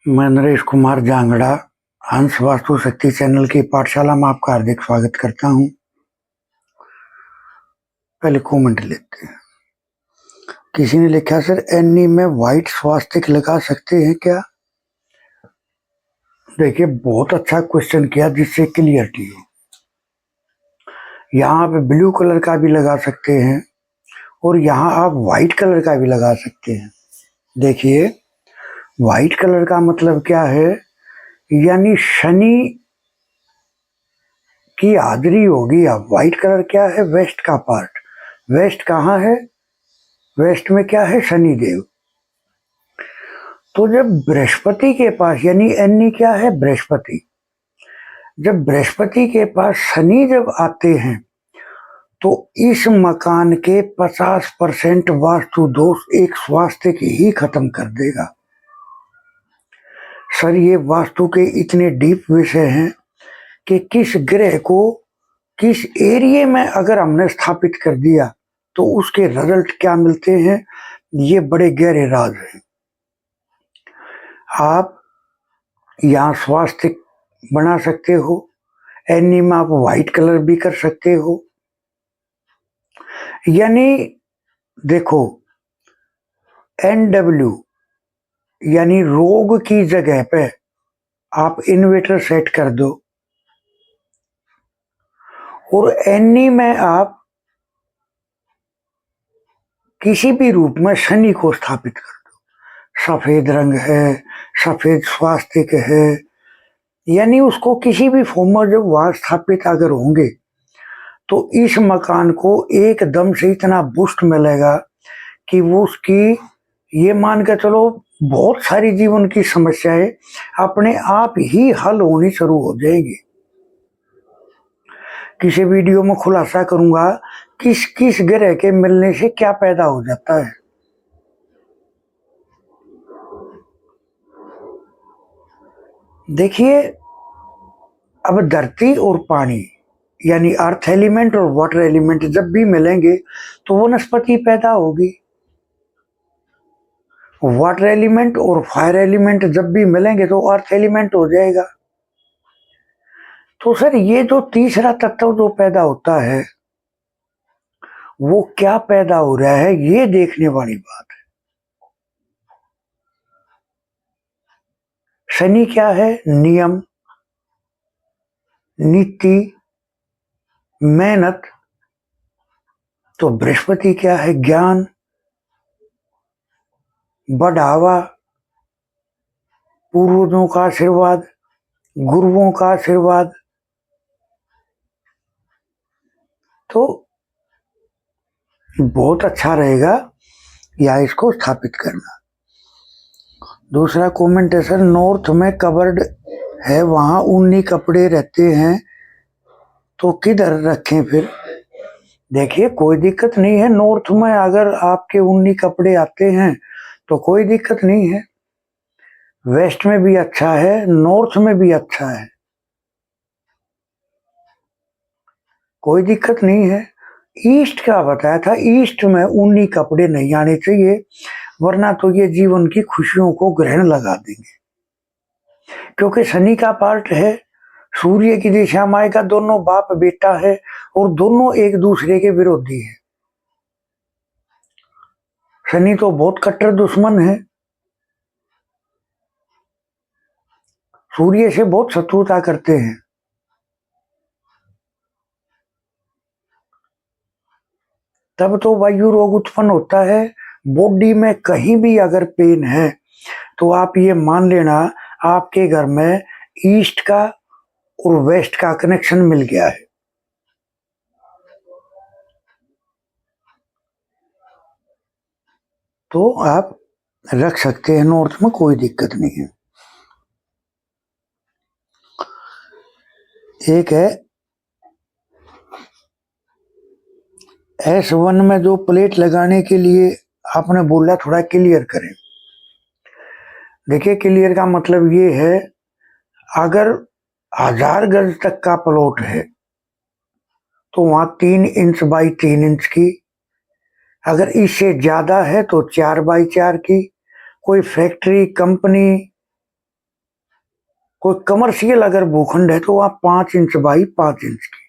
मैं नरेश कुमार जांगड़ा हंस वास्तु शक्ति चैनल की पाठशाला में आपका हार्दिक स्वागत करता हूं। पहले कमेंट लेते हैं। किसी ने लिखा, सर एनी में व्हाइट स्वास्तिक लगा सकते हैं क्या? देखिए, बहुत अच्छा क्वेश्चन किया जिससे क्लियरिटी हो। यहाँ पे ब्लू कलर का भी लगा सकते हैं और यहाँ आप व्हाइट कलर का भी लगा सकते हैं। देखिए, व्हाइट कलर का मतलब क्या है, यानी शनि की हाजिरी होगी। अब व्हाइट कलर क्या है? वेस्ट का पार्ट। वेस्ट कहाँ है? वेस्ट में क्या है? शनिदेव। तो जब बृहस्पति के पास, यानी एनी क्या है? बृहस्पति। जब बृहस्पति के पास शनि जब आते हैं तो इस मकान के 50% वास्तु दोष एक स्वास्तिक ही खत्म कर देगा। सर, ये वास्तु के इतने डीप विषय हैं कि किस ग्रह को किस एरिया में अगर हमने स्थापित कर दिया तो उसके रिजल्ट क्या मिलते हैं, ये बड़े गहरे राज हैं। आप यहाँ स्वास्तिक बना सकते हो, एनी में आप व्हाइट कलर भी कर सकते हो। यानी देखो, NW यानी रोग की जगह पे आप इन्वर्टर सेट कर दो और एनी में आप किसी भी रूप में शनि को स्थापित कर दो। सफेद रंग है, सफेद स्वास्तिक है, यानी उसको किसी भी फॉर्म में जब वहां स्थापित अगर होंगे तो इस मकान को एकदम से इतना बूस्ट मिलेगा कि वो उसकी, ये मान के चलो, बहुत सारी जीवन की समस्याएं अपने आप ही हल होनी शुरू हो जाएगी। किसी वीडियो में खुलासा करूंगा किस किस ग्रह के मिलने से क्या पैदा हो जाता है। देखिए, अब धरती और पानी यानी अर्थ एलिमेंट और वाटर एलिमेंट जब भी मिलेंगे तो वनस्पति पैदा होगी। वाटर एलिमेंट और फायर एलिमेंट जब भी मिलेंगे तो अर्थ एलिमेंट हो जाएगा। तो सर, ये जो तीसरा तत्व जो पैदा होता है वो क्या पैदा हो रहा है, ये देखने वाली बात है। शनि क्या है? नियम, नीति, मेहनत। तो बृहस्पति क्या है? ज्ञान, बढ़ावा, पूर्वजों का आशीर्वाद, गुरुओं का आशीर्वाद। तो बहुत अच्छा रहेगा या इसको स्थापित करना। दूसरा कमेंट है, सर नॉर्थ में कवर्ड है, वहां ऊनी कपड़े रहते हैं तो किधर रखें फिर? देखिए, कोई दिक्कत नहीं है। नॉर्थ में अगर आपके ऊनी कपड़े आते हैं तो कोई दिक्कत नहीं है। वेस्ट में भी अच्छा है, नॉर्थ में भी अच्छा है, कोई दिक्कत नहीं है। ईस्ट का बताया था, ईस्ट में ऊनी कपड़े नहीं आने चाहिए, वरना तो ये जीवन की खुशियों को ग्रहण लगा देंगे। क्योंकि शनि का पार्ट है, सूर्य की दिशा में आएगा, दोनों बाप बेटा है और दोनों एक दूसरे के विरोधी है। शनि तो बहुत कट्टर दुश्मन है, सूर्य से बहुत शत्रुता करते हैं। तब तो वायु रोग उत्पन्न होता है। बॉडी में कहीं भी अगर पेन है तो आप ये मान लेना आपके घर में ईस्ट का और वेस्ट का कनेक्शन मिल गया है। तो आप रख सकते हैं नॉर्थ में, कोई दिक्कत नहीं है। एक है S1 में जो प्लेट लगाने के लिए आपने बोला, थोड़ा क्लियर करें। देखिए, क्लियर का मतलब ये है, अगर 1000 गज तक का प्लॉट है तो वहां 3 इंच बाई 3 इंच की, अगर इससे ज्यादा है तो 4 बाई 4 की। कोई फैक्ट्री, कंपनी कोई कमर्शियल अगर भूखंड है तो वहां 5 इंच बाई 5 इंच की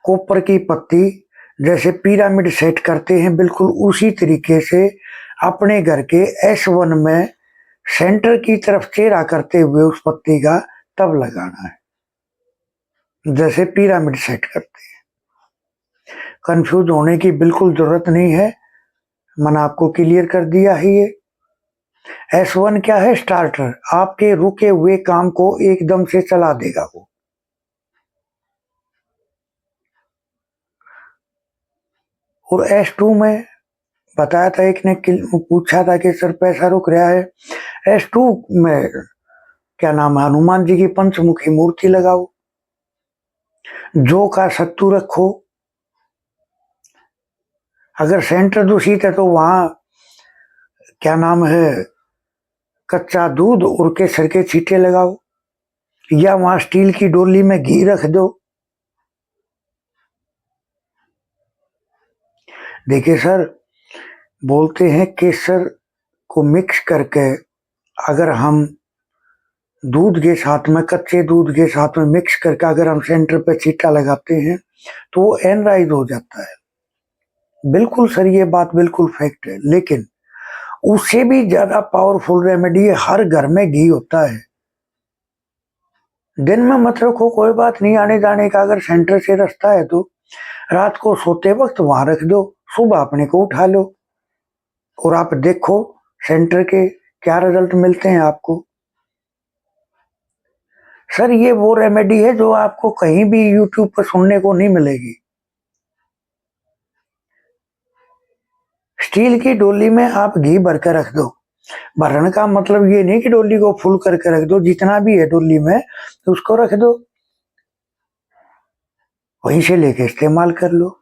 कॉपर की पत्ती जैसे पिरामिड सेट करते हैं, बिल्कुल उसी तरीके से अपने घर के S1 में सेंटर की तरफ चेहरा करते हुए उस पत्ती का तब लगाना है, जैसे पिरामिड सेट करते हैं। कंफ्यूज होने की बिल्कुल जरूरत नहीं है, मैंने आपको क्लियर कर दिया है। ये S1 क्या है? स्टार्टर, आपके रुके हुए काम को एकदम से चला देगा वो। और S2 में बताया था, एक ने पूछा था कि सर पैसा रुक रहा है, S2 में क्या नाम है, हनुमान जी की पंचमुखी मूर्ति लगाओ, जो का सत्तू रखो। अगर सेंटर दूषित है तो वहां क्या नाम है, कच्चा दूध और केसर के छींटे लगाओ, या वहां स्टील की डोली में घी रख दो। देखिए सर, बोलते हैं केसर को मिक्स करके अगर हम दूध के साथ में, कच्चे दूध के साथ में मिक्स करके अगर हम सेंटर पे छींटा लगाते हैं तो वो एनराइज हो जाता है। बिल्कुल सर, ये बात बिल्कुल फैक्ट है। लेकिन उससे भी ज्यादा पावरफुल रेमेडी हर घर में घी होता है। दिन में मत रखो, कोई बात नहीं, आने जाने का अगर सेंटर से रास्ता है तो रात को सोते वक्त वहां रख दो, सुबह अपने को उठा लो और आप देखो सेंटर के क्या रिजल्ट मिलते हैं आपको। सर ये वो रेमेडी है जो आपको कहीं भी यूट्यूब पर सुनने को नहीं मिलेगी। स्टील की डोली में आप घी भर कर रख दो। भरने का मतलब ये नहीं कि डोली को फुल करके रख दो, जितना भी है डोली में तो उसको रख दो, वहीं से लेके इस्तेमाल कर लो।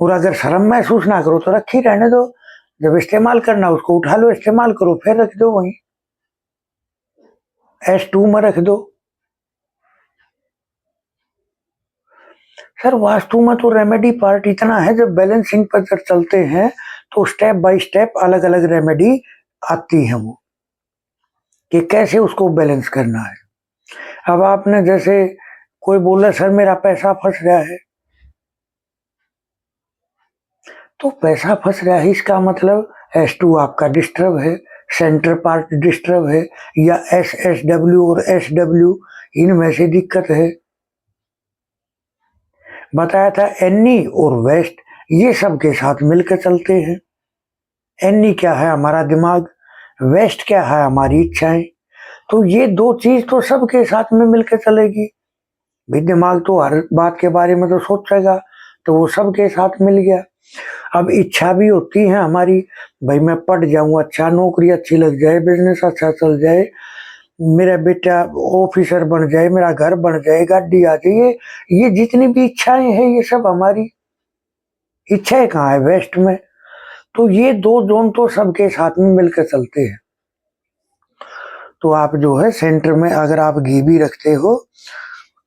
और अगर शर्म महसूस ना करो तो रखी रहने दो, जब इस्तेमाल करना उसको उठा लो, इस्तेमाल करो, फिर रख दो वहीं S2 में रख दो। सर वास्तु में तो रेमेडी पार्ट इतना है, जब बैलेंसिंग पर जब चलते हैं तो स्टेप बाय स्टेप अलग अलग रेमेडी आती है वो, कि कैसे उसको बैलेंस करना है। अब आपने जैसे कोई बोला सर मेरा पैसा फंस रहा है, तो पैसा फंस रहा है इसका मतलब S2 आपका डिस्टर्ब है, सेंटर पार्ट डिस्टर्ब है, या SSW और SW इनमें से दिक्कत है। बताया था एनी और वेस्ट ये सब के साथ मिलकर चलते हैं। एनी क्या है? हमारा दिमाग। वेस्ट क्या है? हमारी इच्छाएं। तो ये दो चीज तो सबके साथ में मिलकर चलेगी भाई। दिमाग तो हर बात के बारे में तो सोचेगा, तो वो सबके साथ मिल गया। अब इच्छा भी होती है हमारी, भाई मैं पढ़ जाऊं, अच्छा नौकरी अच्छी लग जाए, बिजनेस अच्छा चल जाए, मेरा बेटा ऑफिसर बन जाए, मेरा घर बन जाए, गाड़ी आ जाए, ये जितनी भी इच्छाएं हैं ये सब हमारी इच्छाएं कहाँ है? वेस्ट में। तो ये दो जोन तो सबके साथ में मिलकर चलते हैं। तो आप जो है सेंटर में अगर आप घी भी रखते हो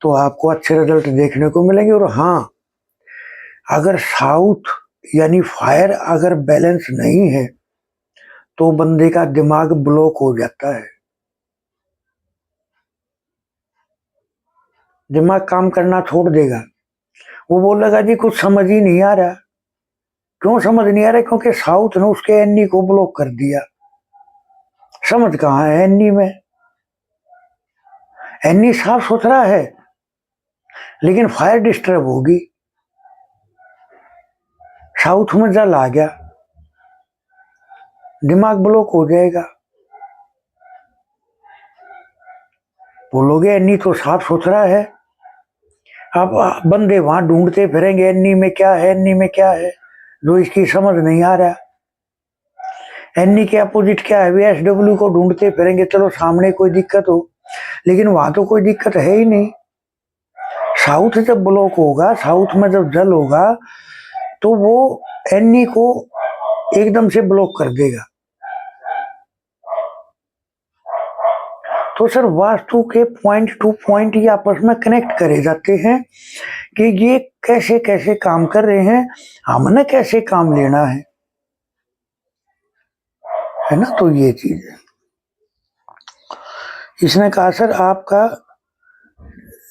तो आपको अच्छे रिजल्ट देखने को मिलेंगे। और हाँ, अगर साउथ यानी फायर अगर बैलेंस नहीं है तो बंदे का दिमाग ब्लॉक हो जाता है, दिमाग काम करना छोड़ देगा। वो बोलेगा जी कुछ समझ ही नहीं आ रहा। क्यों समझ नहीं आ रहा? क्योंकि साउथ ने उसके एनी को ब्लॉक कर दिया। समझ कहाँ है एनी में? एनी साफ सुथरा है लेकिन फायर डिस्टर्ब होगी, साउथ में जल आ गया, दिमाग ब्लॉक हो जाएगा। बोलोगे एनी तो साफ सुथरा है, अब बंदे वहां ढूंढते फिरेंगे एनी में क्या है, एनी में क्या है, जो इसकी समझ नहीं आ रहा। एनी के अपोजिट क्या है? SW को ढूंढते फिरेंगे, चलो सामने कोई दिक्कत हो, लेकिन वहां तो कोई दिक्कत है ही नहीं। साउथ जब ब्लॉक होगा, साउथ में जब जल होगा तो वो एनी को एकदम से ब्लॉक कर देगा। तो सर वास्तु के पॉइंट टू पॉइंट ये आपस में कनेक्ट करे जाते हैं कि ये कैसे कैसे काम कर रहे हैं, हमने कैसे काम लेना है ना। तो ये चीज है, इसने कहा सर आपका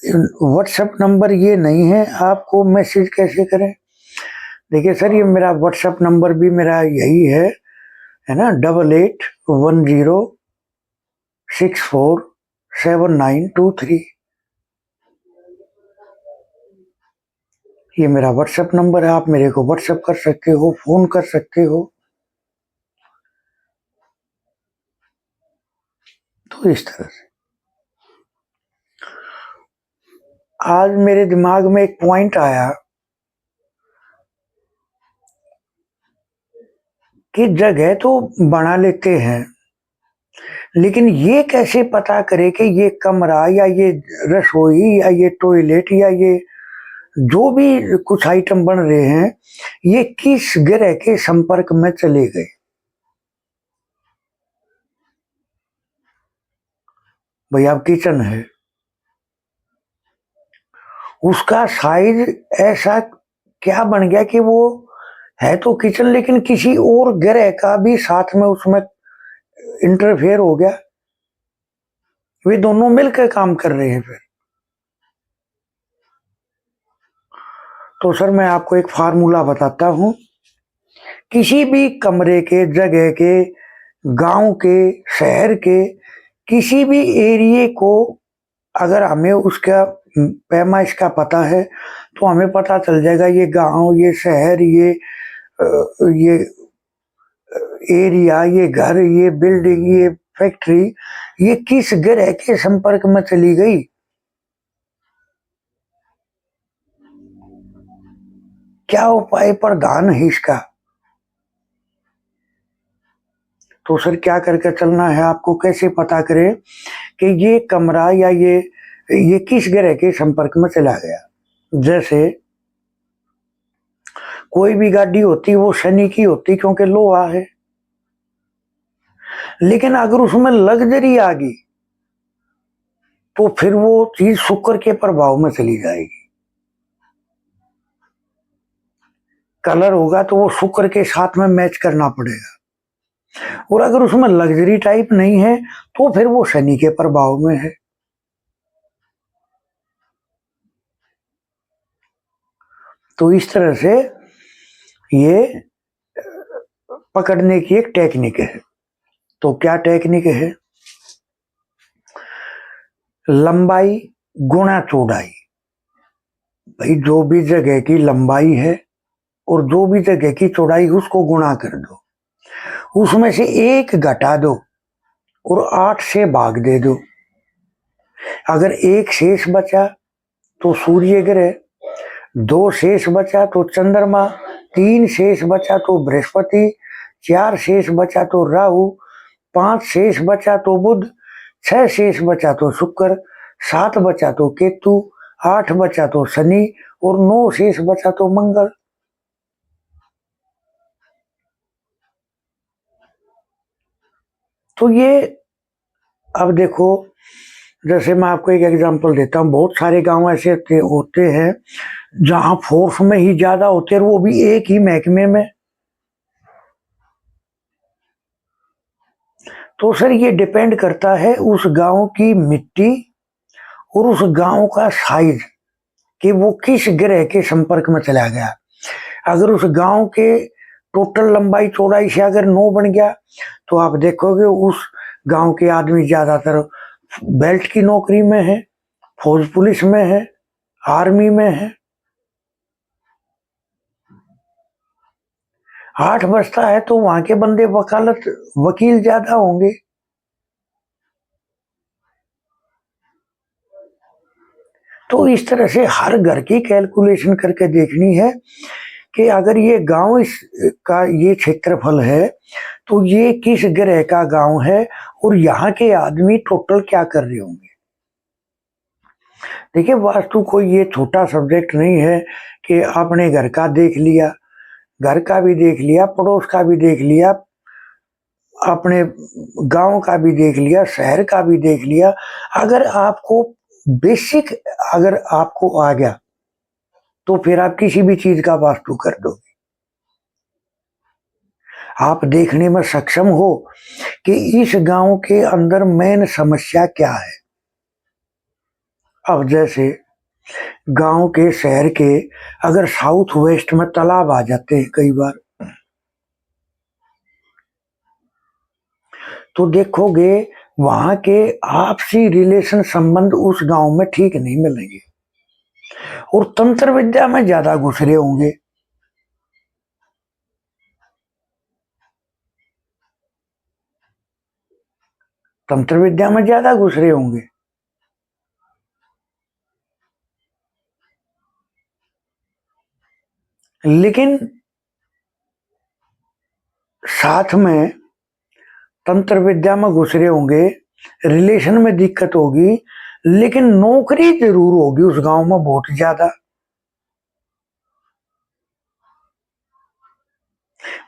व्हाट्सएप नंबर ये नहीं है, आपको मैसेज कैसे करें? देखिए सर, ये मेरा व्हाट्सएप नंबर भी मेरा यही है ना, 8810647923। ये मेरा व्हाट्सएप नंबर है, आप मेरे को व्हाट्सएप कर सकते हो, फोन कर सकते हो। तो इस तरह से आज मेरे दिमाग में एक पॉइंट आया कि जगह तो बना लेते हैं, लेकिन ये कैसे पता करे कि ये कमरा या ये रसोई या ये टॉयलेट या ये जो भी कुछ आइटम बन रहे हैं, ये किस ग्रह के संपर्क में चले गए? भाई अब किचन है, उसका साइज ऐसा क्या बन गया कि वो है तो किचन, लेकिन किसी और ग्रह का भी साथ में उसमें इंटरफेयर हो गया। वे दोनों मिलकर काम कर रहे हैं फिर। तो सर मैं आपको एक फार्मूला बताता हूं। किसी भी कमरे के, जगह के, गांव के, शहर के किसी भी एरिए को अगर हमें उसका पैमाइश का पता है तो हमें पता चल जाएगा ये गांव, ये शहर, ये एरिया, ये घर, ये बिल्डिंग, ये फैक्ट्री, ये किस ग्रह के संपर्क में चली गई। क्या उपाय प्रधान है इसका? तो सर क्या करके चलना है आपको, कैसे पता करें कि ये कमरा या ये किस ग्रह के संपर्क में चला गया? जैसे कोई भी गाड़ी होती वो शनि की होती क्योंकि लोहा है, लेकिन अगर उसमें लग्जरी आ गई तो फिर वो चीज शुक्र के प्रभाव में चली जाएगी। कलर होगा तो वो शुक्र के साथ में मैच करना पड़ेगा, और अगर उसमें लग्जरी टाइप नहीं है तो फिर वो शनि के प्रभाव में है। तो इस तरह से ये पकड़ने की एक टेक्निक है। तो क्या टेक्निक है? लंबाई गुणा चौड़ाई। भाई जो भी जगह की लंबाई है और जो भी जगह की चौड़ाई उसको गुणा कर दो, उसमें से एक घटा दो और 8 से भाग दे दो। अगर एक शेष बचा तो सूर्य ग्रह, 2 शेष बचा तो चंद्रमा, 3 शेष बचा तो बृहस्पति, 4 शेष बचा तो राहु, 5 शेष बचा तो बुध, 6 शेष बचा तो शुक्र, 7 बचा तो केतु, 8 बचा तो शनि और 9 शेष बचा तो मंगल। तो ये अब देखो, जैसे मैं आपको एक एग्जांपल देता हूँ, बहुत सारे गांव ऐसे होते हैं जहां फोर्स में ही ज्यादा होते हैं, वो भी एक ही महकमे में। तो सर ये डिपेंड करता है उस गांव की मिट्टी और उस गांव का साइज कि वो किस ग्रह के संपर्क में चला गया। अगर उस गांव के टोटल लंबाई चौड़ाई से अगर 9 बन गया तो आप देखोगे उस गांव के आदमी ज्यादातर बेल्ट की नौकरी में है, फौज पुलिस में है, आर्मी में है। 8 बजता है तो वहां के बंदे वकील ज्यादा होंगे। तो इस तरह से हर घर की कैलकुलेशन करके देखनी है कि अगर ये गांव इस का ये क्षेत्रफल है तो ये किस ग्रह का गांव है और यहाँ के आदमी टोटल क्या कर रहे होंगे। देखिए वास्तु कोई ये छोटा सब्जेक्ट नहीं है कि आपने घर का देख लिया, घर का भी देख लिया, पड़ोस का भी देख लिया, अपने गांव का भी देख लिया, शहर का भी देख लिया। अगर आपको बेसिक अगर आपको आ गया तो फिर आप किसी भी चीज का वास्तु कर दोगे। आप देखने में सक्षम हो कि इस गांव के अंदर मेन समस्या क्या है। अब जैसे गांव के शहर के अगर साउथ वेस्ट में तालाब आ जाते हैं कई बार, तो देखोगे वहां के आपसी रिलेशन संबंध उस गांव में ठीक नहीं मिलेंगे और तंत्र विद्या में ज्यादा घुस रहे होंगे। तंत्र विद्या में ज्यादा घुस रहे होंगे। लेकिन साथ में तंत्र विद्या में घुस रहे होंगे, रिलेशन में दिक्कत होगी, लेकिन नौकरी जरूर होगी उस गांव में बहुत ज्यादा।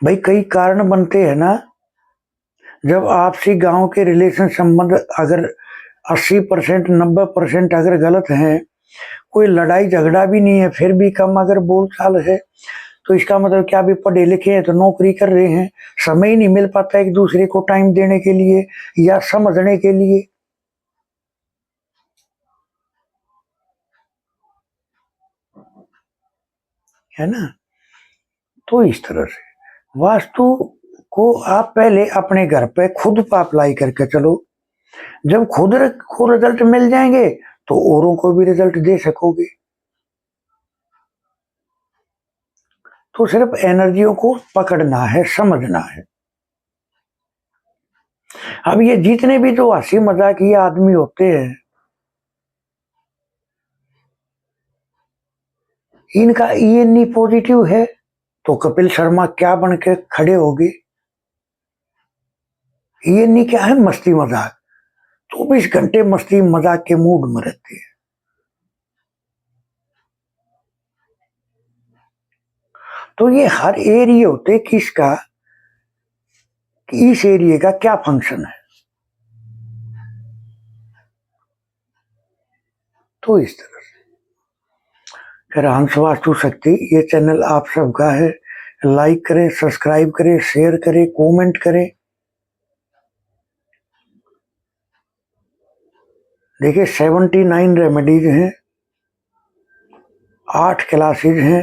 भाई कई कारण बनते हैं ना, जब आपसी गांव के रिलेशन संबंध अगर 80% 90% अगर गलत है, कोई लड़ाई झगड़ा भी नहीं है, फिर भी कम अगर बोलचाल है, तो इसका मतलब क्या भी पढ़े लिखे हैं तो नौकरी कर रहे हैं, समय ही नहीं मिल पाता एक दूसरे को टाइम देने के लिए या समझने के लिए, है ना। तो इस तरह से वास्तु को आप पहले अपने घर पे खुद पर अप्लाई करके चलो। जब खुद को रिजल्ट मिल जाएंगे तो औरों को भी रिजल्ट दे सकोगे। तो सिर्फ एनर्जियों को पकड़ना है, समझना है। अब ये जितने भी जो हंसी मजाकिया आदमी होते हैं, इनका ईएनई पॉजिटिव है, तो कपिल शर्मा क्या बन के खड़े होगे। ईएनई क्या है? मस्ती मजाक। 24 घंटे मस्ती मजाक के मूड में रहते हैं। तो ये हर एरिया होते किसका, कि इस एरिया का क्या फंक्शन है। तो इस तरह से हंस वास्तु शक्ति ये चैनल आप सबका है। लाइक करें, सब्सक्राइब करें, शेयर करें, कमेंट करें। देखिए 79 रेमेडीज हैं, 8 क्लासेज हैं।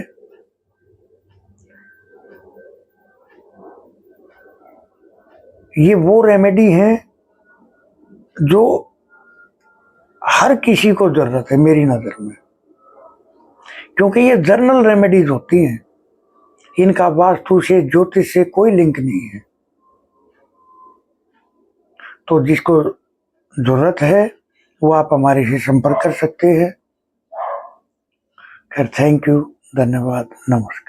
ये वो रेमेडी हैं जो हर किसी को जरूरत है मेरी नजर में, क्योंकि ये जर्नल रेमेडीज होती हैं, इनका वास्तु से ज्योतिष से कोई लिंक नहीं है। तो जिसको जरूरत है वो आप हमारे से संपर्क कर सकते हैं। खैर, थैंक यू, धन्यवाद, नमस्कार।